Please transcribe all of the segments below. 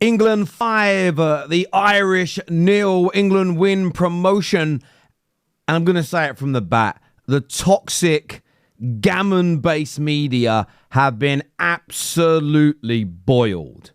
England 5, the Irish 0. England win promotion. And I'm going to say it from the bat. The toxic, gammon-based media have been absolutely boiled.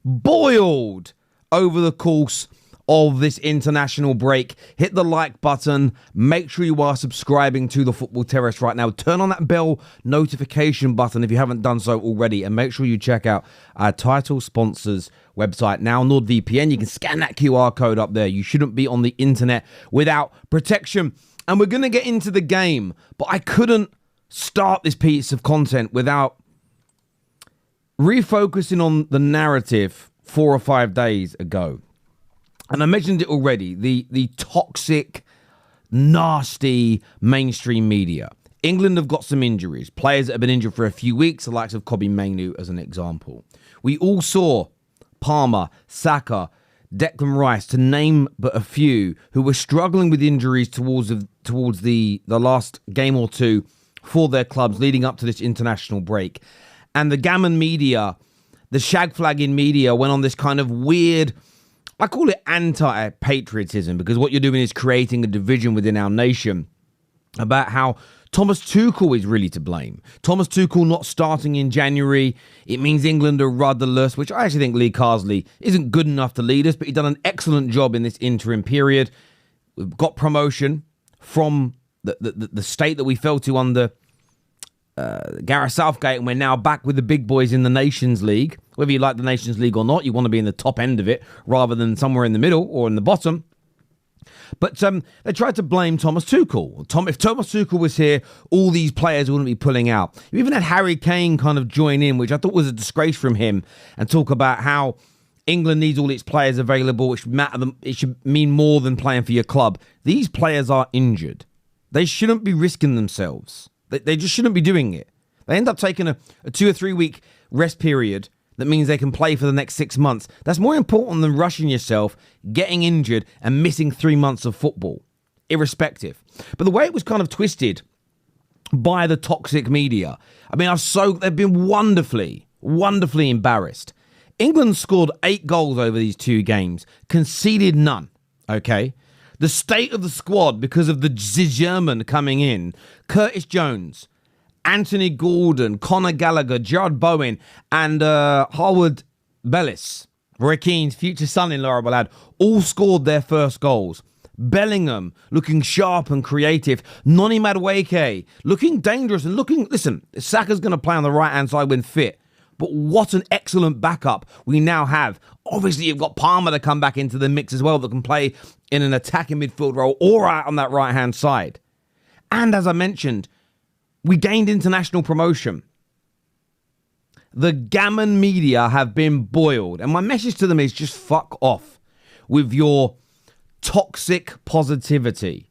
Boiled over the course of this international break. Hit the like button. Make sure you are subscribing to the Football Terrace right now. Turn on that bell notification button if you haven't done so already. And make sure you check out our title sponsors website now, NordVPN. You can scan that QR code up there. You shouldn't be on the internet without protection. And we're going to get into the game, but I couldn't start this piece of content without refocusing on the narrative 4 or 5 days ago. And I mentioned it already, the toxic, nasty mainstream media. England have got some injuries. Players that have been injured for a few weeks, the likes of Kobbie Mainoo as an example. We all saw Palmer, Saka, Declan Rice, to name but a few, who were struggling with injuries towards the last game or two for their clubs leading up to this international break. And the gammon media, the shag-flagging media, went on this kind of weird, I call it anti-patriotism, because what you're doing is creating a division within our nation about how Thomas Tuchel is really to blame. Thomas Tuchel not starting in January, it means England are rudderless, which I actually think Lee Carsley isn't good enough to lead us, but he's done an excellent job in this interim period. We've got promotion from the state that we fell to under Gareth Southgate, and we're now back with the big boys in the Nations League. Whether you like the Nations League or not, you want to be in the top end of it rather than somewhere in the middle or in the bottom. But they tried to blame Thomas Tuchel. If Thomas Tuchel was here, all these players wouldn't be pulling out. You even had Harry Kane kind of join in, which I thought was a disgrace from him, and talk about how England needs all its players available. It should mean more than playing for your club. These players are injured. They shouldn't be risking themselves. They just shouldn't be doing it. They end up taking a 2 or 3 week rest period that means they can play for the next 6 months. That's more important than rushing yourself, getting injured, and missing 3 months of football, irrespective. But the way it was kind of twisted by the toxic media, I mean, they've been wonderfully embarrassed. England scored 8 goals over these 2 games, conceded none, okay? The state of the squad, because of the German coming in, Curtis Jones, Anthony Gordon, Conor Gallagher, Jarrod Bowen, and Harwood-Bellis, Harry Kane's future son-in-law, I will add, all scored their first goals. Bellingham looking sharp and creative. Noni Madueke looking dangerous and listen, Saka's going to play on the right-hand side when fit. But what an excellent backup we now have. Obviously, you've got Palmer to come back into the mix as well that can play in an attacking midfield role or out on that right-hand side. And as I mentioned, we gained international promotion. The gammon media have been boiled. And my message to them is just fuck off with your toxic positivity.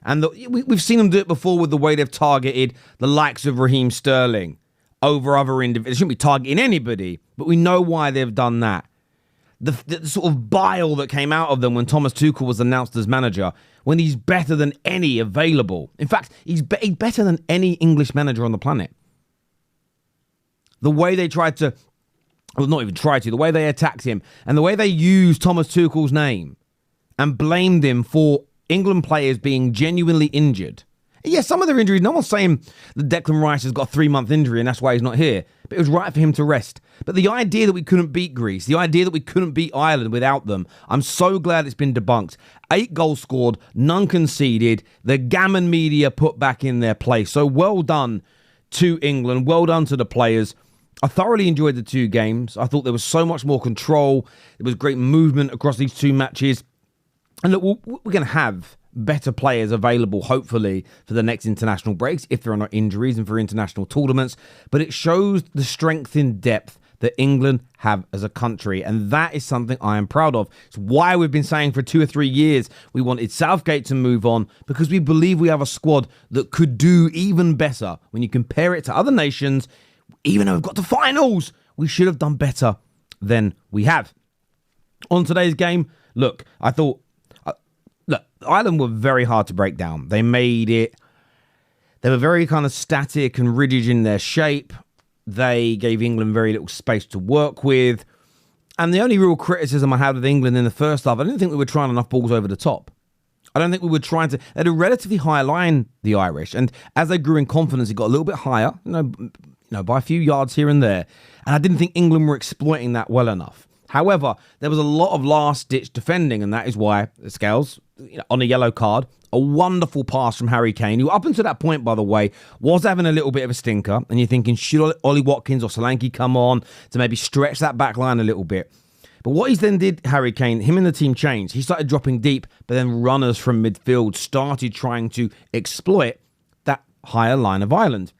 And we've seen them do it before with the way they've targeted the likes of Raheem Sterling over other individuals. They shouldn't be targeting anybody, but we know why they've done that. The sort of bile that came out of them when Thomas Tuchel was announced as manager, when he's better than any available. In fact, he's better than any English manager on the planet. The way they tried to, well, not even tried to, the way they attacked him and the way they used Thomas Tuchel's name and blamed him for England players being genuinely injured. Yeah, some of their injuries, no one's saying that Declan Rice has got a 3-month injury and that's why he's not here. But it was right for him to rest. But the idea that we couldn't beat Greece, the idea that we couldn't beat Ireland without them, I'm so glad it's been debunked. 8 goals scored, none conceded, the gammon media put back in their place. So well done to England, well done to the players. I thoroughly enjoyed the 2 games. I thought there was so much more control. There was great movement across these 2 matches. And look, we're going to have better players available, hopefully, for the next international breaks, if there are not injuries and for international tournaments. But it shows the strength in depth that England have as a country. And that is something I am proud of. It's why we've been saying for 2 or 3 years we wanted Southgate to move on, because we believe we have a squad that could do even better. When you compare it to other nations, even though we've got to finals, we should have done better than we have. On today's game, look, I thought, Ireland were very hard to break down. They were very kind of static and rigid in their shape. They gave England very little space to work with. And the only real criticism I had of England in the first half, I didn't think we were trying enough balls over the top. I don't think we were trying to. They had a relatively high line, the Irish, and as they grew in confidence, it got a little bit higher, by a few yards here and there. And I didn't think England were exploiting that well enough. However, there was a lot of last-ditch defending, and that is why the Scales, on a yellow card, a wonderful pass from Harry Kane, who up until that point, by the way, was having a little bit of a stinker. And you're thinking, should Ollie Watkins or Solanke come on to maybe stretch that back line a little bit? But what he then did, Harry Kane, him and the team changed. He started dropping deep, but then runners from midfield started trying to exploit that higher line of Ireland.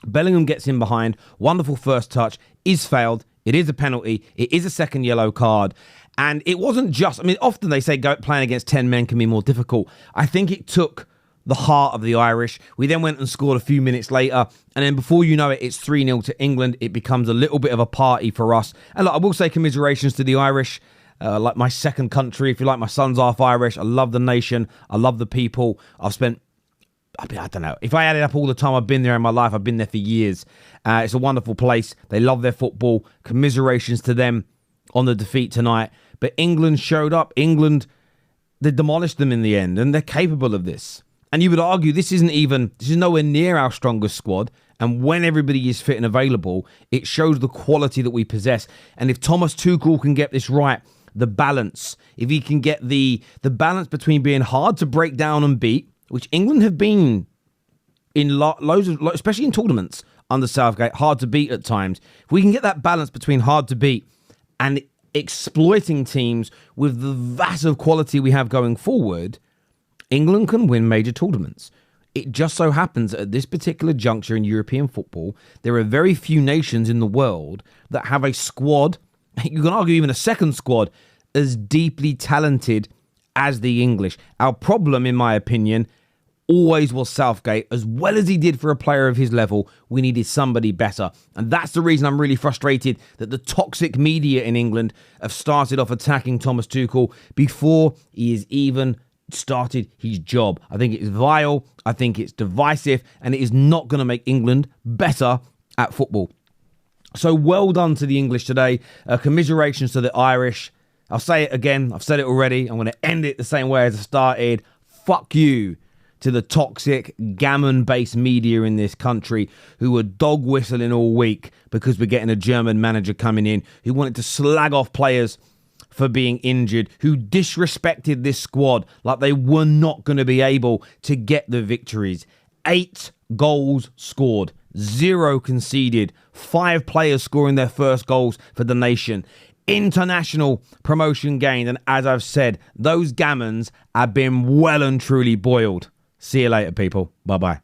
Bellingham gets in behind. Wonderful first touch. Is failed. It is a penalty. It is a second yellow card. And it wasn't just, often they say playing against 10 men can be more difficult. I think it took the heart of the Irish. We then went and scored a few minutes later. And then before you know it, it's 3-0 to England. It becomes a little bit of a party for us. And look, I will say commiserations to the Irish. Like my second country, if you like, my son's half Irish. I love the nation. I love the people. I don't know. If I added up all the time I've been there in my life, I've been there for years. It's a wonderful place. They love their football. Commiserations to them on the defeat tonight. But England showed up. England, they demolished them in the end, and they're capable of this. And you would argue this is nowhere near our strongest squad. And when everybody is fit and available, it shows the quality that we possess. And if Thomas Tuchel can get this right, the balance, if he can get the balance between being hard to break down and beat, which England have been in loads of, especially in tournaments under Southgate, hard to beat at times. If we can get that balance between hard to beat and exploiting teams with the vast of quality we have going forward, England can win major tournaments. It just so happens that at this particular juncture in European football, there are very few nations in the world that have a squad, you can argue even a second squad, as deeply talented as the English. Our problem, in my opinion, always was Southgate. As well as he did for a player of his level, we needed somebody better. And that's the reason I'm really frustrated that the toxic media in England have started off attacking Thomas Tuchel before he has even started his job. I think it is vile, I think it's divisive, and it is not going to make England better at football. So well done to the English today. Commiserations to the Irish. I'll say it again. I've said it already. I'm going to end it the same way as I started. Fuck you to the toxic, gammon-based media in this country who were dog whistling all week because we're getting a German manager coming in who wanted to slag off players for being injured, who disrespected this squad like they were not going to be able to get the victories. 8 goals scored, 0 conceded, 5 players scoring their first goals for the nation. International promotion gained, and as I've said, those gammons have been well and truly boiled. See you later, people. Bye-bye.